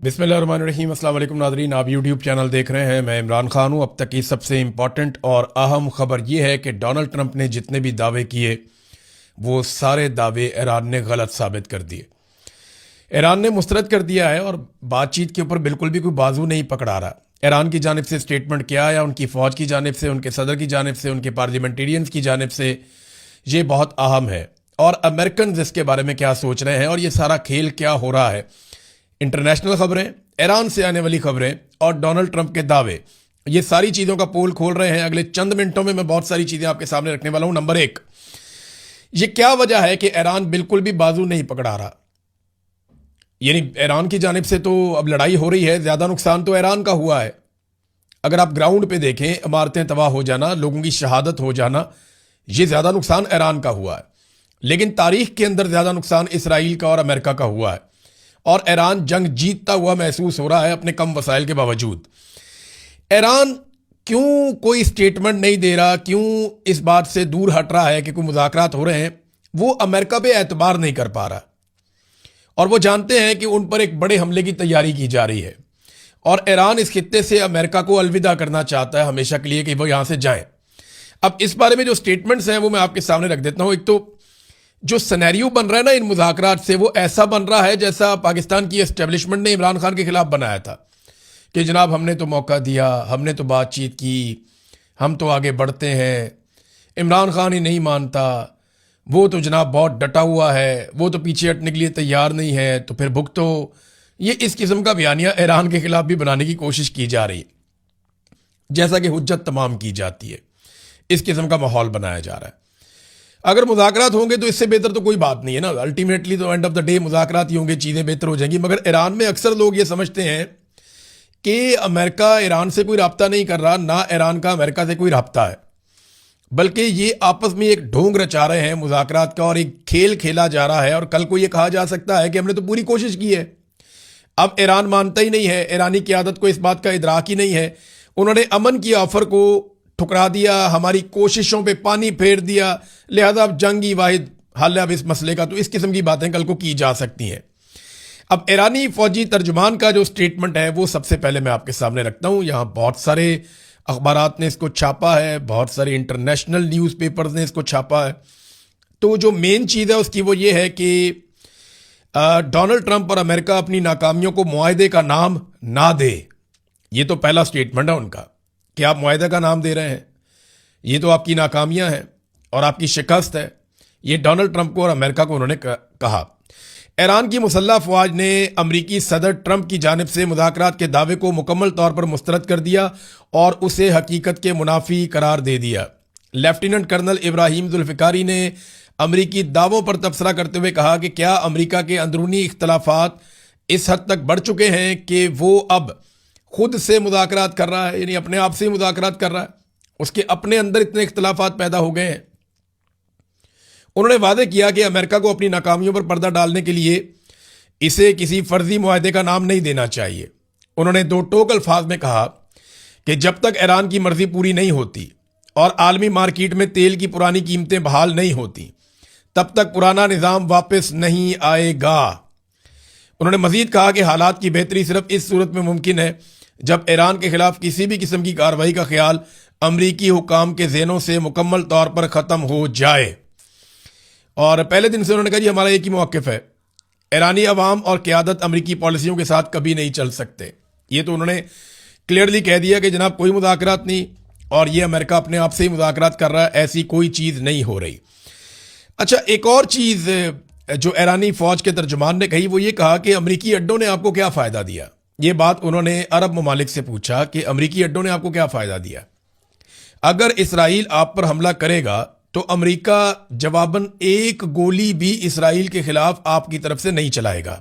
बिस्मिल्लाहिर्रहमानिर्रहीम। अस्सलाम वालेकुम नाज़रीन, आप यूट्यूब चैनल देख रहे हैं। मैं इमरान खान हूँ। अब तक की सबसे इम्पॉर्टेंट और अहम खबर ये है कि डोनाल्ड ट्रंप ने जितने भी दावे किए वो सारे दावे ईरान ने गलत साबित कर दिए। ईरान ने मुस्तरद कर दिया है और बातचीत के ऊपर बिल्कुल भी कोई बाजू नहीं पकड़ा रहा। ईरान की जानिब से स्टेटमेंट क्या आया, उनकी फ़ौज की जानिब से, उनके सदर की जानिब से, उनके पार्लियामेंटेरियंस की जानिब से, ये बहुत अहम है। और अमेरिकन इसके बारे में क्या सोच रहे हैं और ये सारा खेल क्या हो रहा है। इंटरनेशनल खबरें, ईरान से आने वाली खबरें और डोनाल्ड ट्रंप के दावे, ये सारी चीज़ों का पोल खोल रहे हैं। अगले चंद मिनटों में मैं बहुत सारी चीज़ें आपके सामने रखने वाला हूं। नंबर एक, ये क्या वजह है कि ईरान बिल्कुल भी बाजू नहीं पकड़ा रहा। यानी ईरान की जानिब से तो अब लड़ाई हो रही है, ज़्यादा नुकसान तो ईरान का हुआ है। अगर आप ग्राउंड पे देखें, इमारतें तबाह हो जाना, लोगों की शहादत हो जाना, ये ज़्यादा नुकसान ईरान का हुआ है। लेकिन तारीख के अंदर ज़्यादा नुकसान इसराइल का और अमेरिका का हुआ है। और ईरान जंग जीतता हुआ महसूस हो रहा है अपने कम वसाइल के बावजूद। ईरान क्यों कोई स्टेटमेंट नहीं दे रहा, क्यों इस बात से दूर हट रहा है कि कोई मुज़ाकरात हो रहे हैं? वो अमेरिका पे एतबार नहीं कर पा रहा और वो जानते हैं कि उन पर एक बड़े हमले की तैयारी की जा रही है और ईरान इस खित्ते से अमेरिका को अलविदा करना चाहता है हमेशा के लिए कि वो यहां से जाएं। अब इस बारे में जो स्टेटमेंट्स हैं वो मैं आपके सामने रख देता हूं। एक तो जो सिनेरियो बन रहा है ना इन मुज़ाकरात से, वो ऐसा बन रहा है जैसा पाकिस्तान की एस्टेब्लिशमेंट ने इमरान खान के खिलाफ बनाया था कि जनाब हमने तो मौका दिया, हमने तो बातचीत की, हम तो आगे बढ़ते हैं, इमरान खान ही नहीं मानता, वो तो जनाब बहुत डटा हुआ है, वो तो पीछे हटने के लिए तैयार नहीं है, तो फिर भुगतो। ये इस किस्म का बयानिया ईरान के खिलाफ भी बनाने की कोशिश की जा रही है, जैसा कि हुज्जत तमाम की जाती है। इस किस्म का माहौल बनाया जा रहा है। अगर मुज़ाकरात होंगे तो इससे बेहतर तो कोई बात नहीं है ना। अल्टीमेटली तो एंड ऑफ द डे मुज़ाकरात ही होंगे, चीज़ें बेहतर हो जाएंगी। मगर ईरान में अक्सर लोग ये समझते हैं कि अमेरिका ईरान से कोई रब्ता नहीं कर रहा, ना ईरान का अमेरिका से कोई रब्ता है, बल्कि ये आपस में एक ढोंग रचा रहे हैं मुज़ाकरात का और एक खेल खेला जा रहा है। और कल को ये कहा जा सकता है कि हमने तो पूरी कोशिश की है। अब ईरान मानता ही नहीं है, ईरानी क़यादत को इस बात का इदराक ही नहीं है। उन्होंने अमन की ऑफर को ठुकरा दिया, हमारी कोशिशों पे पानी फेर दिया, लिहाजा अब जंग ही वाहिद हल है अब इस मसले का। तो इस किस्म की बातें कल को की जा सकती हैं। अब ईरानी फौजी तर्जुमान का जो स्टेटमेंट है वो सबसे पहले मैं आपके सामने रखता हूं। यहां बहुत सारे अखबारात ने इसको छापा है, बहुत सारे इंटरनेशनल न्यूज़पेपर्स ने इसको छापा है। तो जो मेन चीज़ है उसकी वो ये है कि डोनाल्ड ट्रंप और अमेरिका अपनी नाकामियों को मुआहदे का नाम ना दे। ये तो पहला स्टेटमेंट है उनका कि आप मुआहदे का नाम दे रहे हैं, ये तो आपकी नाकामियां हैं और आपकी शिकस्त है। ये डोनाल्ड ट्रंप को और अमेरिका को उन्होंने कहा। ईरान की मुसल्लह अफवाज ने अमरीकी सदर ट्रंप की जानिब से मुज़ाकरात के दावे को मुकम्मल तौर पर मुस्तरद कर दिया और उसे हकीकत के मुनाफी करार दे दिया। लेफ्टिनेंट कर्नल इब्राहिम जुल्फ़िकारी ने अमरीकी दावों पर तबसरा करते हुए कहा कि क्या अमरीका के अंदरूनी इख्तलाफात इस हद तक बढ़ चुके हैं कि वो अब खुद से मुज़ाकरात कर रहा है, यानी अपने आप से मुज़ाकरात कर रहा है, उसके अपने अंदर इतने इख्तलाफात पैदा हो गए हैं। उन्होंने वादे किया कि अमेरिका को अपनी नाकामियों पर पर्दा डालने के लिए इसे किसी फर्जी मुआहदे का नाम नहीं देना चाहिए। उन्होंने दो टोक अल्फाज में कहा कि जब तक ईरान की मर्जी पूरी नहीं होती और आलमी मार्केट में तेल की पुरानी कीमतें बहाल नहीं होती, तब तक पुराना निज़ाम वापस नहीं आएगा। उन्होंने मजीद कहा कि हालात की बेहतरी सिर्फ इस सूरत में मुमकिन है जब ईरान के खिलाफ किसी भी किस्म की कार्रवाई का ख्याल अमरीकी हुकाम के ज़हनों से मुकम्मल तौर पर ख़त्म हो जाए। और पहले दिन से उन्होंने कहा जी हमारा एक ही मौक़िफ़ है, ईरानी अवाम और क़यादत अमरीकी पॉलिसियों के साथ कभी नहीं चल सकते। ये तो उन्होंने क्लियरली कह दिया कि जनाब कोई मुज़ाकरात नहीं और ये अमेरिका अपने आप से ही मुज़ाकरात कर रहा है, ऐसी कोई चीज़ नहीं हो रही। अच्छा, एक और चीज़ जो ईरानी फ़ौज के तर्जुमान ने कही वो ये कहा कि अमरीकी अड्डों ने आपको क्या फ़ायदा दिया। ये बात उन्होंने अरब ममालिक से पूछा कि अमरीकी अड्डों ने आपको क्या फ़ायदा दिया। अगर इसराइल आप पर हमला करेगा तो अमरीका जवाबन एक गोली भी इसराइल के खिलाफ आपकी तरफ से नहीं चलाएगा।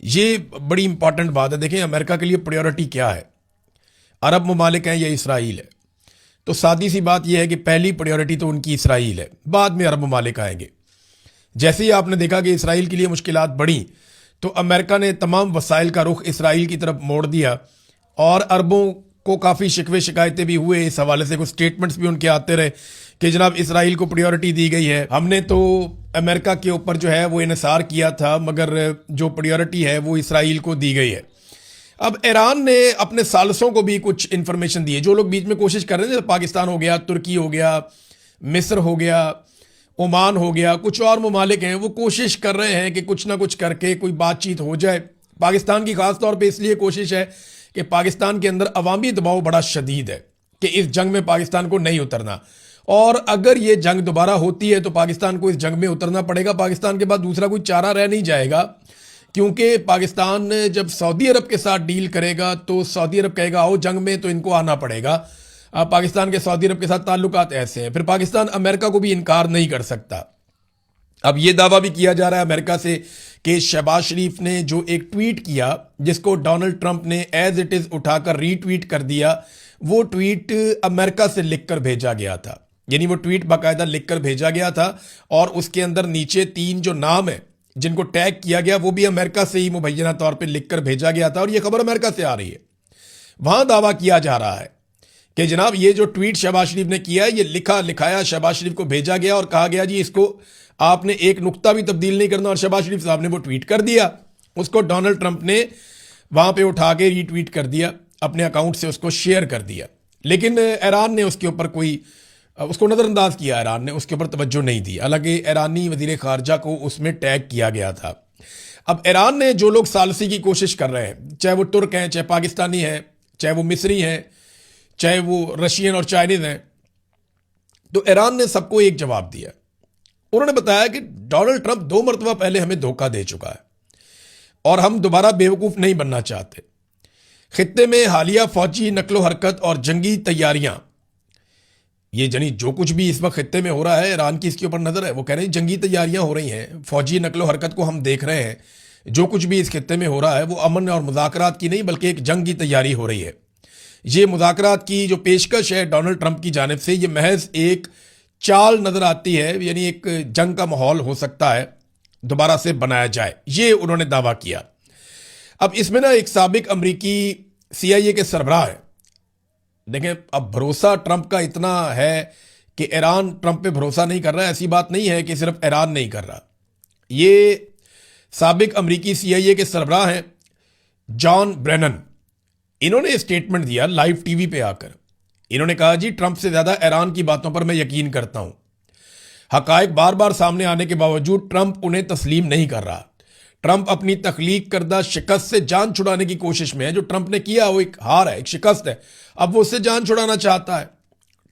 ये बड़ी इंपॉर्टेंट बात है। देखें अमेरिका के लिए प्रायोरिटी क्या है, अरब ममालिक हैं या इसराइल है। तो सादी सी बात यह है कि पहली प्रायोरिटी तो उनकी इसराइल है, बाद में अरब ममालिक आएंगे। जैसे ही आपने देखा कि इसराइल के लिए मुश्किलात बढ़ी तो अमेरिका ने तमाम वसाइल का रुख इसराइल की तरफ मोड़ दिया और अरबों को काफ़ी शिकवे शिकायतें भी हुए इस हवाले से, कुछ स्टेटमेंट्स भी उनके आते रहे कि जनाब इसराइल को प्रायोरिटी दी गई है। हमने तो अमेरिका के ऊपर जो है वो इन्हिसार किया था, मगर जो प्रायोरिटी है वो इसराइल को दी गई है। अब ईरान ने अपने सालसों को भी कुछ इंफॉर्मेशन दी है। जो लोग बीच में कोशिश कर रहे हैं, पाकिस्तान हो गया, तुर्की हो गया, मिस्र हो गया, ओमान हो गया, कुछ और ममालिक हैं, वो कोशिश कर रहे हैं कि कुछ ना कुछ करके कोई बातचीत हो जाए। पाकिस्तान की खास तौर पे इसलिए कोशिश है कि पाकिस्तान के अंदर अवामी दबाव बड़ा शदीद है कि इस जंग में पाकिस्तान को नहीं उतरना, और अगर ये जंग दोबारा होती है तो पाकिस्तान को इस जंग में उतरना पड़ेगा। पाकिस्तान के बाद दूसरा कोई चारा रह नहीं जाएगा, क्योंकि पाकिस्तान जब सऊदी अरब के साथ डील करेगा तो सऊदी अरब कहेगा आओ जंग में, तो इनको आना पड़ेगा। पाकिस्तान के सऊदी अरब के साथ ताल्लुकात ऐसे हैं, फिर पाकिस्तान अमेरिका को भी इनकार नहीं कर सकता। अब ये दावा भी किया जा रहा है अमेरिका से कि शहबाज शरीफ ने जो एक ट्वीट किया, जिसको डोनाल्ड ट्रंप ने एज इट इज उठाकर रीट्वीट कर दिया, वो ट्वीट अमेरिका से लिखकर भेजा गया था। यानी वो ट्वीट बाकायदा लिखकर भेजा गया था, और उसके अंदर नीचे 3 जो नाम है जिनको टैग किया गया वो भी अमेरिका से ही मुबैना तौर पे लिखकर भेजा गया था, और ये खबर अमेरिका से आ रही है। वहां दावा किया जा रहा है कि जनाब ये जो ट्वीट शहबाज शरीफ ने किया है, ये लिखाया शहबाज शरीफ को भेजा गया और कहा गया जी इसको आपने एक नुक्ता भी तब्दील नहीं करना, और शहबाज शरीफ साहब ने वो ट्वीट कर दिया। उसको डोनाल्ड ट्रंप ने वहां पे उठा के रीट्वीट कर दिया, अपने अकाउंट से उसको शेयर कर दिया। लेकिन ईरान ने उसके ऊपर उसको नज़रअंदाज किया, ईरान ने उसके ऊपर तवज्जो नहीं दी। हालांकि ईरानी वजीर खारजा को उसमें टैग किया गया था। अब ईरान ने जो लोग सालसी की कोशिश कर रहे हैं, चाहे वो तुर्क हैं, चाहे पाकिस्तानी हैं, चाहे वो मिस्री हैं, चाहे वो रशियन और चाइनीज हैं, तो ईरान ने सबको एक जवाब दिया। उन्होंने बताया कि डोनाल्ड ट्रंप 2 मरतबा पहले हमें धोखा दे चुका है और हम दोबारा बेवकूफ़ नहीं बनना चाहते। खित्ते में हालिया फौजी नकलो हरकत और जंगी तैयारियां, ये जनी जो कुछ भी इस वक्त खित्ते में हो रहा है, ईरान की इसके ऊपर नजर है। वो कह रहे हैं जंगी तैयारियां हो रही हैं, फौजी नकलो हरकत को हम देख रहे हैं। जो कुछ भी इस खित्ते में हो रहा है वो अमन और मुज़ाकरात की नहीं बल्कि एक जंग की तैयारी हो रही है। ये मुज़ाकरात की जो पेशकश है डोनाल्ड ट्रंप की जानिब से, ये महज एक चाल नजर आती है, यानी एक जंग का माहौल हो सकता है दोबारा से बनाया जाए, ये उन्होंने दावा किया। अब इसमें ना एक साबिक अमरीकी CIA के सरबराह है। देखें, अब भरोसा ट्रंप का इतना है कि ईरान ट्रंप पे भरोसा नहीं कर रहा है, ऐसी बात नहीं है कि सिर्फ ईरान नहीं कर रहा। ये साबिक अमरीकी CIA के सरबराह हैं जॉन ब्रेनन। इन्होंने स्टेटमेंट दिया लाइव टीवी पे आकर। इन्होंने कहा जी ट्रंप से ज्यादा ईरान की बातों पर मैं यकीन करता हूं। हकायक बार बार सामने आने के बावजूद ट्रंप उन्हें तस्लीम नहीं कर रहा। ट्रंप अपनी तख्लीक करदा शिकस्त से जान छुड़ाने की कोशिश में है। जो ट्रंप ने किया वो एक हार है, एक शिकस्त है, अब वो उससे जान छुड़ाना चाहता है।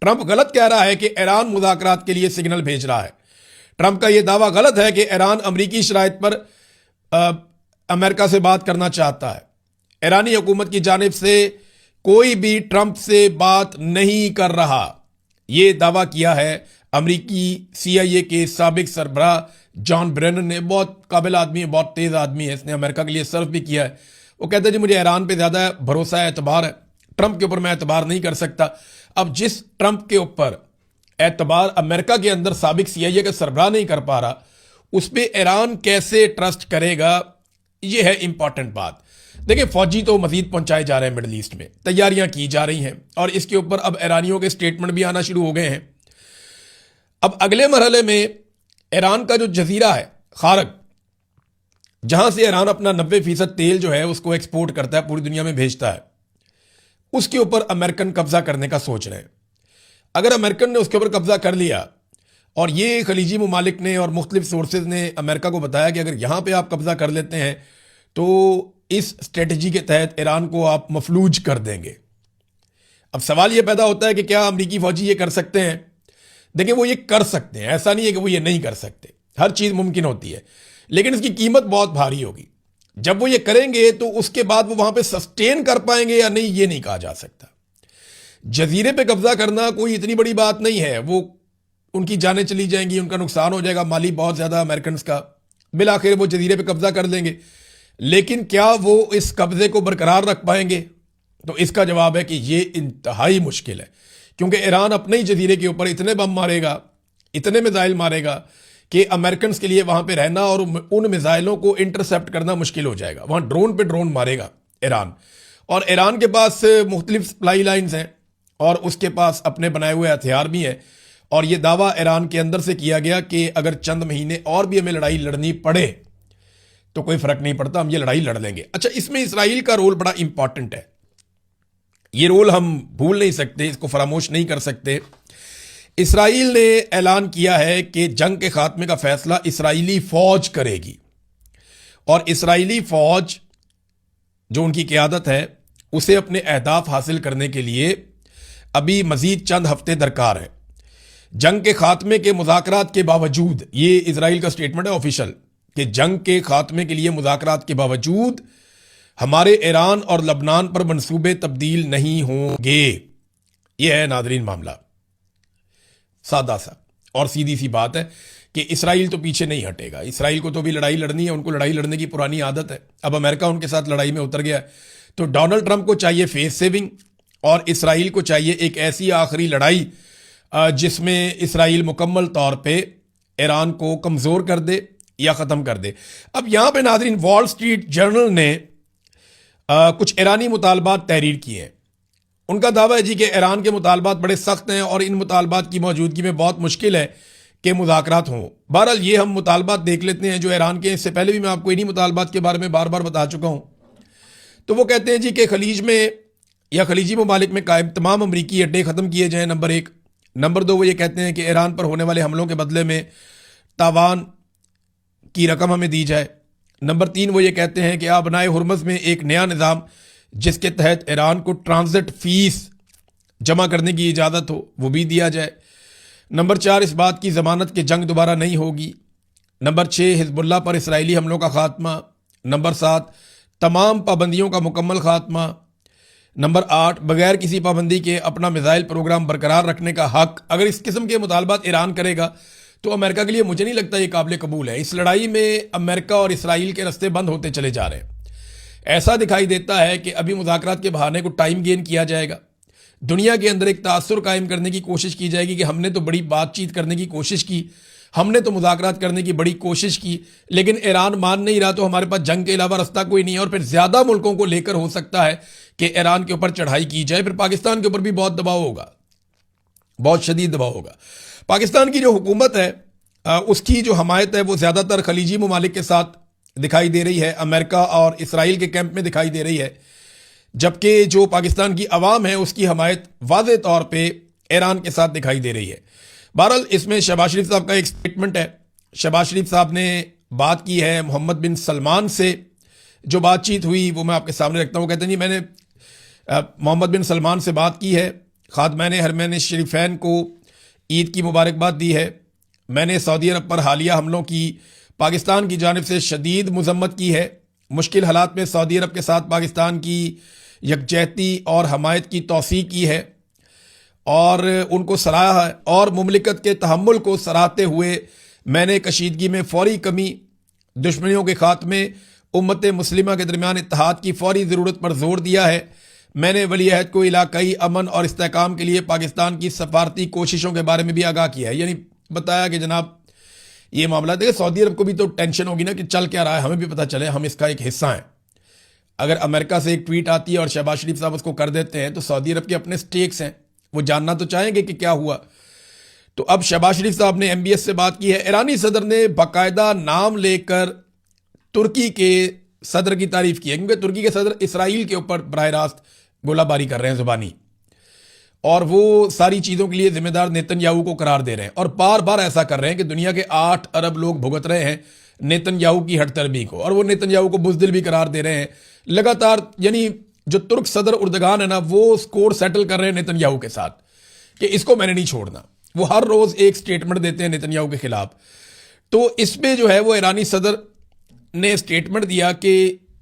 ट्रंप गलत कह रहा है कि ईरान मुज़ाकरात के लिए सिग्नल भेज रहा है। ट्रंप का यह दावा गलत है कि ईरान अमरीकी शराइत पर अमेरिका से बात करना चाहता है। ईरानी हुकूमत की जानिब से कोई भी ट्रंप से बात नहीं कर रहा, ये दावा किया है अमरीकी CIA के साबिक सरबराह जॉन ब्रेनन ने। बहुत काबिल आदमी है, बहुत तेज आदमी है, इसने अमेरिका के लिए सर्व भी किया है। वो कहते हैं जी मुझे ईरान पे ज्यादा भरोसा है, एतबार है, ट्रंप के ऊपर मैं एतबार नहीं कर सकता। अब जिस ट्रंप के ऊपर एतबार अमेरिका के अंदर साबिक CIA का सरबराह नहीं कर पा रहा, उस पर ईरान कैसे ट्रस्ट करेगा, ये है इंपॉर्टेंट बात। देखिए, फौजी तो मजीद पहुंचाए जा रहे हैं, मिडल ईस्ट में तैयारियां की जा रही हैं, और इसके ऊपर अब ईरानियों के स्टेटमेंट भी आना शुरू हो गए हैं। अब अगले मरहले में ईरान का जो जजीरा है खारक, जहां से ईरान अपना 90% तेल जो है उसको एक्सपोर्ट करता है, पूरी दुनिया में भेजता है, उसके ऊपर अमेरिकन कब्जा करने का सोच रहे हैं। अगर अमेरिकन ने उसके ऊपर कब्जा कर लिया, और ये खलीजी ममालिक ने और मुख्तलिफ सोर्सेज ने अमेरिका को बताया कि अगर यहां पर आप कब्जा कर लेते हैं तो इस स्ट्रेटजी के तहत ईरान को आप मफलूज कर देंगे। अब सवाल यह पैदा होता है कि क्या अमरीकी फौजी ये कर सकते हैं? देखिए, वो ये कर सकते हैं, ऐसा नहीं है कि वो ये नहीं कर सकते, हर चीज मुमकिन होती है, लेकिन इसकी कीमत बहुत भारी होगी। जब वो ये करेंगे तो उसके बाद वो वहां पे सस्टेन कर पाएंगे या नहीं, ये नहीं कहा जा सकता। जजीरे पे कब्जा करना कोई इतनी बड़ी बात नहीं है, वो उनकी जानें चली जाएंगी, उनका नुकसान हो जाएगा माली बहुत ज्यादा अमेरिकन का, बिल आखिर वो जजीरे पे कब्जा कर लेंगे। लेकिन क्या वो इस कब्जे को बरकरार रख पाएंगे? तो इसका जवाब है कि ये इंतहाई मुश्किल है, क्योंकि ईरान अपने ही जजीरे के ऊपर इतने बम मारेगा, इतने मिसाइल मारेगा कि अमेरिकन के लिए वहां पे रहना और उन मिसाइलों को इंटरसेप्ट करना मुश्किल हो जाएगा। वहां ड्रोन पे ड्रोन मारेगा ईरान, और ईरान के पास मुख्तलिफ सप्लाई लाइन्स हैं और उसके पास अपने बनाए हुए हथियार भी हैं, और ये दावा ईरान के अंदर से किया गया कि अगर चंद महीने और भी हमें लड़ाई लड़नी पड़े तो कोई फर्क नहीं पड़ता, हम ये लड़ाई लड़ लेंगे। अच्छा, इसमें इसराइल का रोल बड़ा इंपॉर्टेंट है। ये रोल हम भूल नहीं सकते, इसको फरामोश नहीं कर सकते। इसराइल ने ऐलान किया है कि जंग के खात्मे का फैसला इसराइली फौज करेगी और इसराइली फौज जो उनकी क़यादत है उसे अपने अहदाफ हासिल करने के लिए अभी मजीद चंद हफ्ते दरकार है। जंग के खात्मे के मुज़ाकरात के बावजूद, ये इसराइल का स्टेटमेंट है ऑफिशियल, कि जंग के खात्मे के लिए मुज़ाकरात के बावजूद हमारे ईरान और लबनान पर मंसूबे तब्दील नहीं होंगे। यह है नादरीन मामला, सादा सा और सीधी सी बात है कि इसराइल तो पीछे नहीं हटेगा। इसराइल को तो भी लड़ाई लड़नी है, उनको लड़ाई लड़ने की पुरानी आदत है। अब अमेरिका उनके साथ लड़ाई में उतर गया है, तो डोनाल्ड ट्रंप को चाहिए फेस सेविंग और इसराइल को चाहिए एक ऐसी आखिरी लड़ाई जिसमें इसराइल मुकम्मल तौर पे ईरान को कमज़ोर कर दे या ख़त्म कर दे। अब यहाँ पे नाज़रीन, वॉल स्ट्रीट जर्नल ने कुछ ईरानी मुतालबात तहरीर किए हैं। उनका दावा है जी कि ईरान के मुतालबात बड़े सख्त हैं और इन मुतालबात की मौजूदगी में बहुत मुश्किल है कि मुज़ाकरात हों। बहरहाल ये हम मुतालबात देख लेते हैं जो ईरान के, इससे पहले भी मैं आपको इन्हीं मुतालबात के बारे में बार बार बता चुका हूँ। तो वो कहते हैं जी कि खलीज में या खलीजी ममालिक में कायम तमाम अमरीकी अड्डे ख़त्म किए जाएँ, नंबर 1। नंबर 2, वो ये कहते हैं कि ईरान पर होने वाले हमलों के बदले में तावान की रकम हमें दी जाए। नंबर 3, वो ये कहते हैं कि आबनाए हुर्मज़ में एक नया निज़ाम जिसके तहत ईरान को ट्रांजिट फीस जमा करने की इजाज़त हो वो भी दिया जाए। नंबर 4, इस बात की ज़मानत कि जंग दोबारा नहीं होगी। नंबर 6, हिज़्बुल्लाह पर इसराइली हमलों का खात्मा। नंबर 7, तमाम पाबंदियों का मुकम्मल खात्मा। नंबर 8, बगैर किसी पाबंदी के अपना मिसाइल प्रोग्राम बरकरार रखने का हक। अगर इस किस्म के मुतालबात ईरान करेगा तो अमेरिका के लिए मुझे नहीं लगता ये काबिल कबूल है। इस लड़ाई में अमेरिका और इसराइल के रास्ते बंद होते चले जा रहे हैं। ऐसा दिखाई देता है कि अभी मुज़ाकरात के बहाने को टाइम गेन किया जाएगा, दुनिया के अंदर एक तासुर कायम करने की कोशिश की जाएगी कि हमने तो बड़ी बातचीत करने की कोशिश की, हमने तो मुज़ाकरात करने की बड़ी कोशिश की, लेकिन ईरान मान नहीं रहा, तो हमारे पास जंग के अलावा रास्ता कोई नहीं है। और फिर ज़्यादा मुल्कों को लेकर हो सकता है कि ईरान के ऊपर चढ़ाई की जाए। फिर पाकिस्तान के ऊपर भी बहुत दबाव होगा, बहुत शदीद दबाव होगा। पाकिस्तान की जो हुकूमत है उसकी जो हमायत है वो ज़्यादातर खलीजी ममालिक के साथ दिखाई दे रही है, अमेरिका और इसराइल के कैंप में दिखाई दे रही है, जबकि जो पाकिस्तान की अवाम है उसकी हमायत वाज़े तौर पे ईरान के साथ दिखाई दे रही है। बहरहाल इसमें शहबाज शरीफ साहब का एक स्टेटमेंट है। शहबाज शरीफ साहब ने बात की है मोहम्मद बिन सलमान से, जो बातचीत हुई वो मैं आपके सामने रखता हूँ। कहते हैं जी, मैंने मोहम्मद बिन सलमान से बात की है, खादमैन हरमैन शरीफैन को ईद की मुबारकबाद दी है। मैंने सऊदी अरब पर हालिया हमलों की पाकिस्तान की जानिब से शदीद मजम्मत की है। मुश्किल हालात में सऊदी अरब के साथ पाकिस्तान की यकजहती और हमायत की तौसीक की है और उनको सराहा है, और मुमलिकत के तहम्मुल को सराहते हुए मैंने कशीदगी में फौरी कमी, दुश्मनियों के खात्मे, उम्मत मुस्लिमा के दरमियान इत्तेहाद की फौरी ज़रूरत पर जोर दिया है। मैंने वली अहद को इलाकाई अमन और इस्तेहकाम के लिए पाकिस्तान की सफारती कोशिशों के बारे में भी आगाह किया है। यानी बताया कि जनाब ये मामला, देखिए सऊदी अरब को भी तो टेंशन होगी ना कि चल क्या रहा है, हमें भी पता चले, हम इसका एक हिस्सा हैं। अगर अमेरिका से एक ट्वीट आती है और शहबाज शरीफ साहब उसको कर देते हैं तो सऊदी अरब के अपने स्टेक्स हैं, वो जानना तो चाहेंगे कि क्या हुआ। तो अब शहबाज शरीफ साहब ने MBS से बात की है। ईरानी सदर ने बाकायदा नाम लेकर तुर्की के सदर की तारीफ की है, क्योंकि तुर्की के सदर इसराइल के ऊपर बराह रास्त गोलाबारी कर रहे हैं ज़ुबानी, और वो सारी चीज़ों के लिए जिम्मेदार नेतन्याहू को करार दे रहे हैं, और बार बार ऐसा कर रहे हैं कि दुनिया के 8 अरब लोग भुगत रहे हैं नेतन्याहू की हटतरमी को, और वो नेतन्याहू को बुज़दिल भी करार दे रहे हैं लगातार। यानी जो तुर्क सदर उर्दगान है ना, वो स्कोर सेटल कर रहे हैं नेतन्याहू के साथ कि इसको मैंने नहीं छोड़ना। वो हर रोज़ एक स्टेटमेंट देते हैं नेतन्याहू के खिलाफ। तो इसमें जो है वो ईरानी सदर ने स्टेटमेंट दिया कि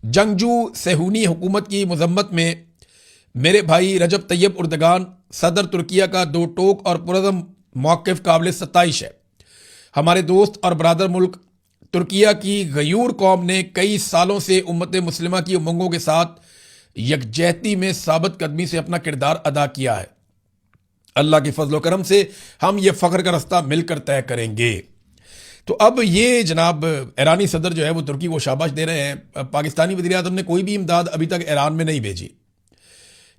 जंगजू सहूनी हुकूमत की मजम्मत में मेरे भाई रजब तैयब उर्दगान सदर तुर्किया का दो टोक और पुरज़म मौक़िफ़ काबिल सत्ताइश है। हमारे दोस्त और बरादर मुल्क तुर्किया की गयूर कौम ने कई सालों से उम्मत मुस्लिमा की उमंगों के साथ यकजहती में साबित कदमी से अपना किरदार अदा किया है। अल्लाह के फजल करम से हम ये फ़ख्र का रास्ता मिलकर तय करेंगे। तो अब ये जनाब ईरानी सदर जो है वो तुर्की को शाबाश दे रहे हैं। पाकिस्तानी वज़ीर आज़म ने कोई भी इमदाद अभी तक ईरान में नहीं भेजी।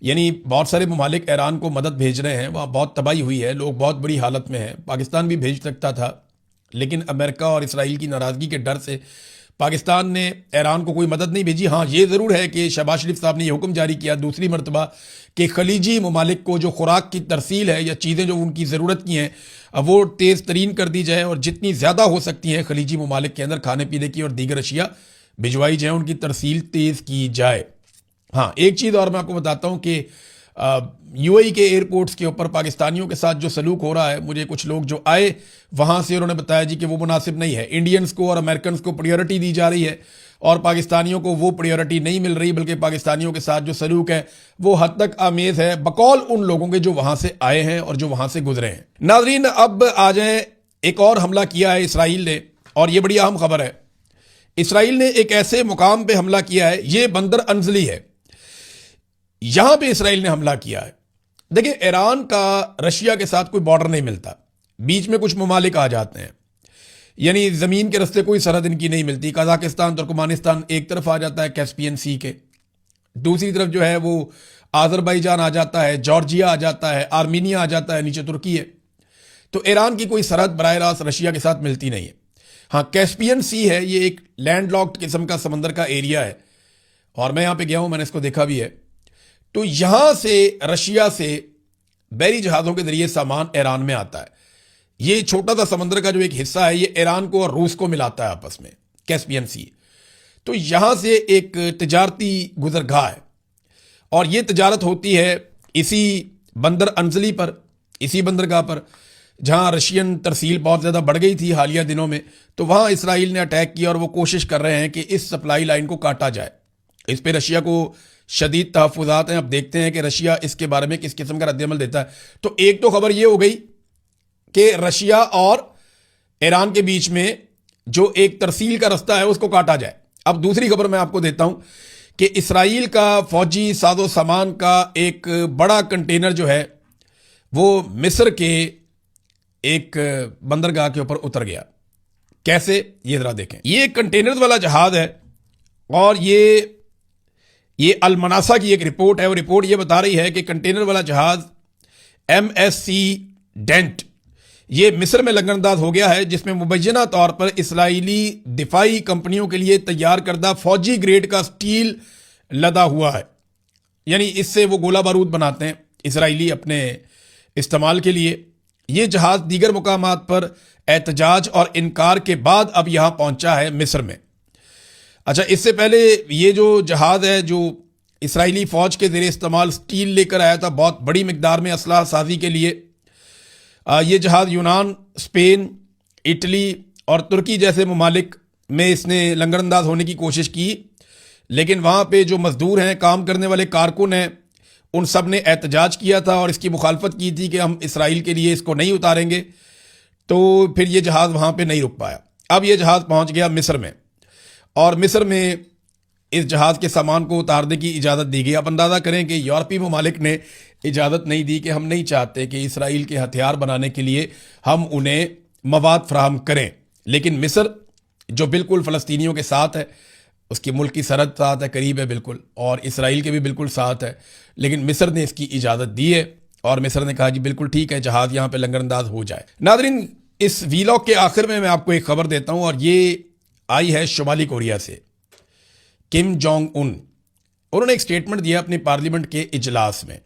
यानी बहुत सारे ममालिक ईरान को मदद भेज रहे हैं, वहाँ बहुत तबाही हुई है, लोग बहुत बुरी हालत में हैं। पाकिस्तान भी भेज सकता था, लेकिन अमेरिका और इसराइल की नाराज़गी के डर से पाकिस्तान ने ईरान को कोई मदद नहीं भेजी। हाँ, ये ज़रूर है कि शहबाज शरीफ साहब ने ये हुक्म जारी किया दूसरी मरतबा कि खलीजी ममालिक को जो खुराक की तरसील है या चीज़ें जो उनकी ज़रूरत की हैं वो तेज़ तरीन कर दी जाए, और जितनी ज़्यादा हो सकती हैं खलीजी ममालिक के अंदर खाने पीने की और दीगर अशिया भिजवाई जाए, उनकी तरसील तेज़ की जाए। हाँ, एक चीज़ और मैं आपको बताता हूँ कि यूएई के एयरपोर्ट्स के ऊपर पाकिस्तानियों के साथ जो सलूक हो रहा है, मुझे कुछ लोग जो आए वहाँ से उन्होंने बताया जी कि वो मुनासिब नहीं है। इंडियंस को और अमेरिकन को प्रायोरिटी दी जा रही है और पाकिस्तानियों को वो प्रायोरिटी नहीं मिल रही, बल्कि पाकिस्तानियों के साथ जो सलूक है वो हद तक आमेज है, बकौल उन लोगों के जो वहाँ से आए हैं और जो वहाँ से गुजरे हैं। नाजरीन, अब आ जाए, एक और हमला किया है इसराइल ने, और ये बड़ी अहम खबर है। इसराइल ने एक ऐसे मुकाम पे हमला किया है, ये बंदर अंजली है, यहां पे इसराइल ने हमला किया है। देखिए, ईरान का रशिया के साथ कोई बॉर्डर नहीं मिलता, बीच में कुछ ममालिक आ जाते हैं, यानी जमीन के रास्ते कोई सरहद इनकी नहीं मिलती। कजाकिस्तान, तुर्कमानिस्तान एक तरफ आ जाता है कैस्पियन सी के, दूसरी तरफ जो है वो आजरबाईजान आ जाता है, जॉर्जिया आ जाता है, आर्मीनिया आ जाता है, नीचे तुर्की है। तो ईरान की कोई सरहद बराह रास्त रशिया के साथ मिलती नहीं है। हाँ, कैस्पियन सी है, ये एक लैंडलॉक्ड किस्म का समंदर का एरिया है, और मैं यहां पे गया हूं, मैंने इसको देखा भी है। तो यहां से रशिया से बहरी जहाजों के जरिए सामान ईरान में आता है। ये छोटा सा समंदर का जो एक हिस्सा है, ये ईरान को और रूस को मिलाता है आपस में, कैस्पियन सी। तो यहां से एक तिजारती गुजरगाह है, और ये तिजारत होती है इसी बंदर अंजली पर, इसी बंदरगाह पर, जहां रशियन तरसील बहुत ज़्यादा बढ़ गई थी हालिया दिनों में। तो वहां इसराइल ने अटैक किया और वो कोशिश कर रहे हैं कि इस सप्लाई लाइन को काटा जाए। इस पर रशिया को शदीद तहफ़्फ़ुज़ात हैं। अब देखते हैं कि रशिया इसके बारे में किस किस्म का रद्दअमल देता है। तो एक तो खबर यह हो गई कि रशिया और ईरान के बीच में जो एक तरसील का रास्ता है उसको काटा जाए। अब दूसरी खबर मैं आपको देता हूं कि इसराइल का फौजी साजो सामान का एक बड़ा कंटेनर जो है वो मिस्र के एक बंदरगाह के ऊपर उतर गया। कैसे, ये जरा देखें। ये एक कंटेनर वाला जहाज है, और ये अलमनासा की एक रिपोर्ट है। वो रिपोर्ट ये बता रही है कि कंटेनर वाला जहाज MSC डेंट ये मिस्र में लंगरअंदाज हो गया है, जिसमें मुबैना तौर पर इसराइली दिफाई कंपनियों के लिए तैयार करदा फौजी ग्रेड का स्टील लदा हुआ है। यानी इससे वो गोला बारूद बनाते हैं इसराइली अपने इस्तेमाल के लिए। ये जहाज दीगर मुकामात पर एहतजाज और इनकार के बाद अब यहां पहुंचा है मिस्र में। अच्छा, इससे पहले ये जो जहाज है जो इसराइली फौज के ज़रिए इस्तेमाल स्टील लेकर आया था बहुत बड़ी मिकदार में असलाह साजी के लिए, ये जहाज यूनान, स्पेन, इटली और तुर्की जैसे ममालिक में इसने लंगरअंदाज होने की कोशिश की, लेकिन वहाँ पे जो मजदूर हैं, काम करने वाले कारकुन हैं, उन सब ने एहतजाज किया था और इसकी मुखालफत की थी कि हम इसराइल के लिए इसको नहीं उतारेंगे। तो फिर ये जहाज़ वहाँ पे नहीं रुक पाया। अब ये जहाज़ पहुँच गया मिस्र में, और मिस्र में इस जहाज़ के सामान को उतारने की इजाज़त दी गई। आप अंदाज़ा करें कि यूरोपीय ममालिक ने इजाज़त नहीं दी कि हम नहीं चाहते कि इसराइल के हथियार बनाने के लिए हम उन्हें मवाद फराहम करें, लेकिन मिस्र जो बिल्कुल फ़लस्तीनियों के साथ है, उसकी मुल्क की सरहद साथ है, करीब है बिल्कुल, और इसराइल के भी बिल्कुल साथ है, लेकिन मिस्र ने इसकी इजाज़त दी है और मिस्र ने कहा जी बिल्कुल ठीक है, जहाज़ यहाँ पे लंगरअंदाज हो जाए। नादरीन, इस वीलॉग के आखिर में मैं आपको एक खबर देता हूँ, और ये आई है शुमाली कोरिया से। किम जोंग उन, उन्होंने एक स्टेटमेंट दिया अपनी पार्लियामेंट के इजलास में,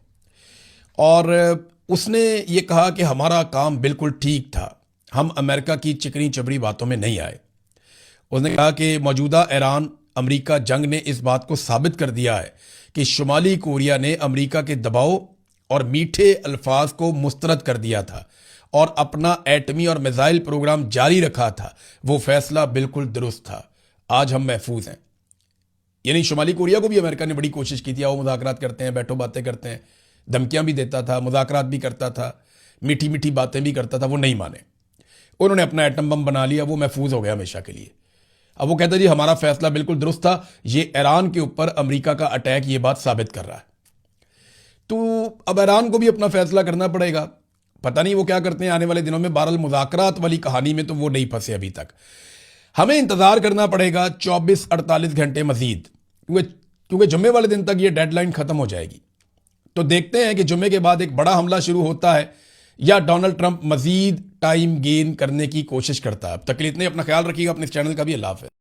और उसने ये कहा कि हमारा काम बिल्कुल ठीक था, हम अमेरिका की चिकनी चबड़ी बातों में नहीं आए। उसने कहा कि मौजूदा ईरान अमेरिका जंग ने इस बात को साबित कर दिया है कि शुमाली कोरिया ने अमेरिका के दबाव और मीठे अल्फाज को मुस्तरद कर दिया था और अपना एटमी और मिसाइल प्रोग्राम जारी रखा था। वो फैसला बिल्कुल दुरुस्त था, आज हम महफूज हैं। यानी शुमाली कोरिया को भी अमेरिका ने बड़ी कोशिश की थी, वो मुज़ाकरात करते हैं, बैठो बातें करते हैं, धमकियां भी देता था, मुज़ाकरात भी करता था, मीठी मीठी बातें भी करता था, वो नहीं माने। उन्होंने अपना एटम बम बना लिया, वो महफूज हो गया हमेशा के लिए। अब वो कहता जी हमारा फैसला बिल्कुल दुरुस्त था, ये ईरान के ऊपर अमेरिका का अटैक ये बात साबित कर रहा है। तो अब ईरान को भी अपना फैसला करना पड़ेगा, पता नहीं वो क्या करते हैं आने वाले दिनों में। बहरहाल मुज़ाकरात वाली कहानी में तो वो नहीं फंसे अभी तक, हमें इंतज़ार करना पड़ेगा 24-48 घंटे मजीद, क्योंकि जुम्मे वाले दिन तक ये डेडलाइन ख़त्म हो जाएगी। तो देखते हैं कि जुम्मे के बाद एक बड़ा हमला शुरू होता है या डोनाल्ड ट्रंप मजीद टाइम गेन करने की कोशिश करता है। अब तक के लिए इतने, अपना ख्याल रखिएगा, अपने इस चैनल का भी। अल्लाह हाफ़िज़।